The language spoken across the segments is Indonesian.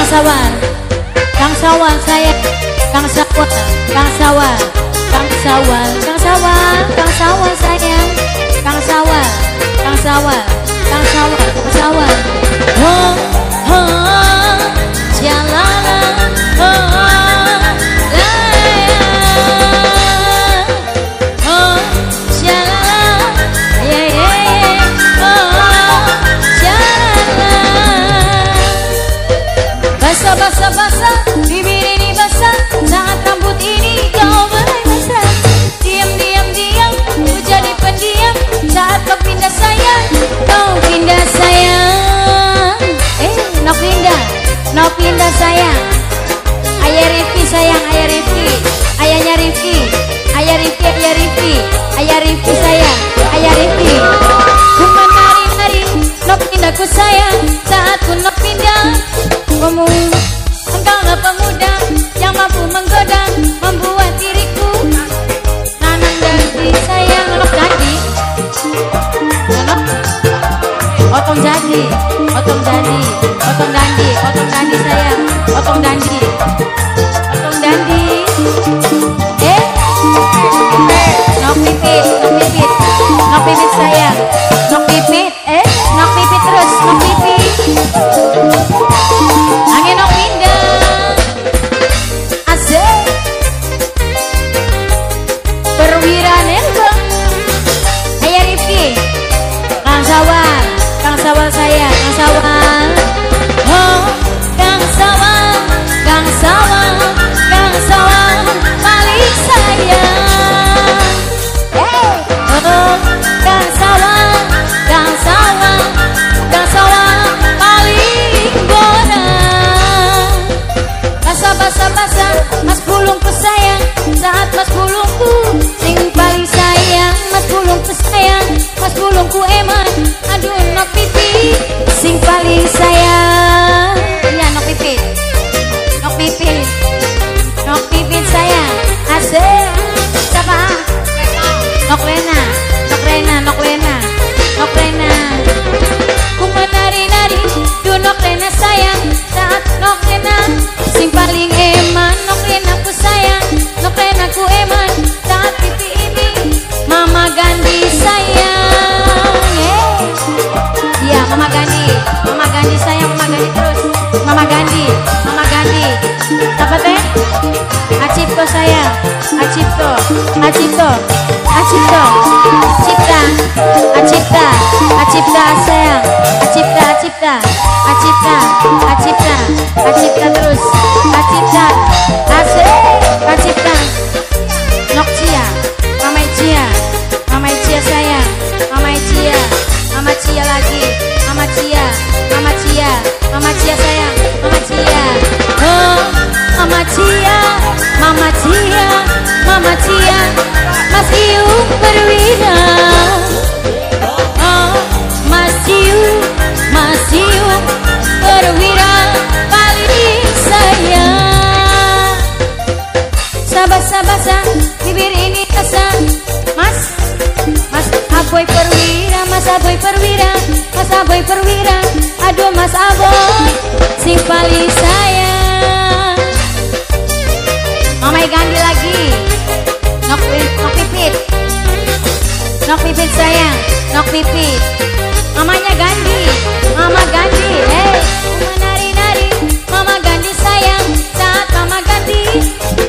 Sawal, Kang Sawal saya, Kang Sawal, Kang Sawal, Kang Sawal, Kang Sawal, Kang Sawal sayang, Kang Sawal, Kang Sawal, Kang Sawal, Kang Sawal. Oh, oh, jalala, oh, la, oh, jalala, yeah, yeah, oh, jalala. Basah, basah, basah, bibir ini basah, saat rambut ini kau mulai basah. Diam, diam, diam, ku jadi pendiam, saat kau pindah sayang, kau pindah sayang. Nok pindah, nok pindah sayang. Ayah Rifki sayang, ayah Rifki, ayahnya Rifki, ayah Rifki, ayah Rifki, ayah Rifki sayang, ayah Rifki. Ku menari-nari, nok pindah ku sayang, saat ku nok pindah. Kamu, engkaulah pemuda yang mampu menggoda, membuat diriku nanang dadi sayang. Nok dadi, nok, otong jadi, otong dadi, otong dandi, otong dandi sayang, otong dandi, otong dandi. Nok pipit, nok pipit, nok pipit sayang, nok pipit, nok pipit terus, nok pipit. Angin nok pindah, asik. Perwira Nelba, ayah Rifki, Kang Sawal, Kang Sawal saya, Kang Sawal. Oh, Kang Sawal, Kang Sawal, Kang Sawal, paling sayang. Oh, Kang Sawal, Kang Sawal, Kang Sawal, paling gorang. Basah, basah, basah, mas bulungku sayang, saat mas bulungku sing paling sayang. Mas bulungku sayang, mas bulungku eman, aduh nok pipi sing paling sayang. Ya nok pipit, nok pipit, nok pipit sayang, asik. Siapa? Nok Lena, nok Lena, nok Lena, nok Lena. Ku menari-nari, duh nok Lena sayang, saat nok Lena sing paling eman. Nok Lena ku sayang, nok Lena ku eman, saat pipi ini Mama Gandhi sayang. Iya Mama Gandhi, Mama Gandhi sayang, Mama Gandhi terus, Mama Gandhi, Mama Gandhi. Apa teh? Acipto sayang, Acipto, Acipto, Acipto, Cipta, Acipta, Acipta sayang, Acipta, Acipta, Acipta, Acipta, Acipta terus, Acipta, asik, Acipta. Nok Cia, Mama Cia, Mama Cia sayang, Mama Cia, Mama Cia lagi, Mama Cia, Mama Cia, Mama Cia sayang, Mama Cia. Oh, Mama Cia, Mama Cia, Mama Cia, Mas Iung Perwira. Oh, Mas Iung Perwira paling sayang. Sabah-sabah, bibir ini basah, Mas Aboy Perwira, Mas Aboy Perwira, Mas Aboy Perwira, aduh Mas Aboy sing paling sayang. Mamai Gandhi lagi, nok pipit, nok pipit sayang, nok pipit. Mamanya Gandhi, Mama Gandhi, menari-nari, Mama Gandhi sayang, saat Mama Gandhi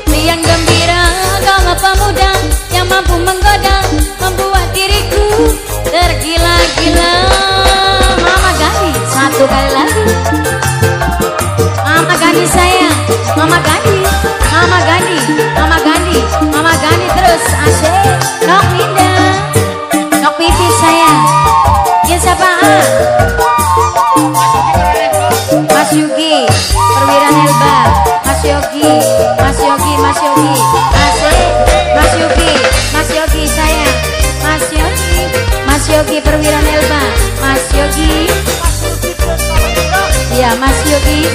riang gembira, agama pemuda yang mampu menggoda, membuat diriku tergila-gila. Mama Gandhi, satu kali lagi. Mama Gandhi sayang, Mama Gandhi, Mama Gandhi, Mama Gandhi, Mama Gandhi terus, asik. Nok pindah, nok pipit sayang. Ya siapa? Mas Yugi, Perwira Nelba, Mas Yogi, Mas Yogi, Mas Yogi, asik. Mas Yogi, Mas Yogi sayang, Mas Yogi, Mas Yogi Perwira Nelba, Mas Yogi. Ya Mas Yogi.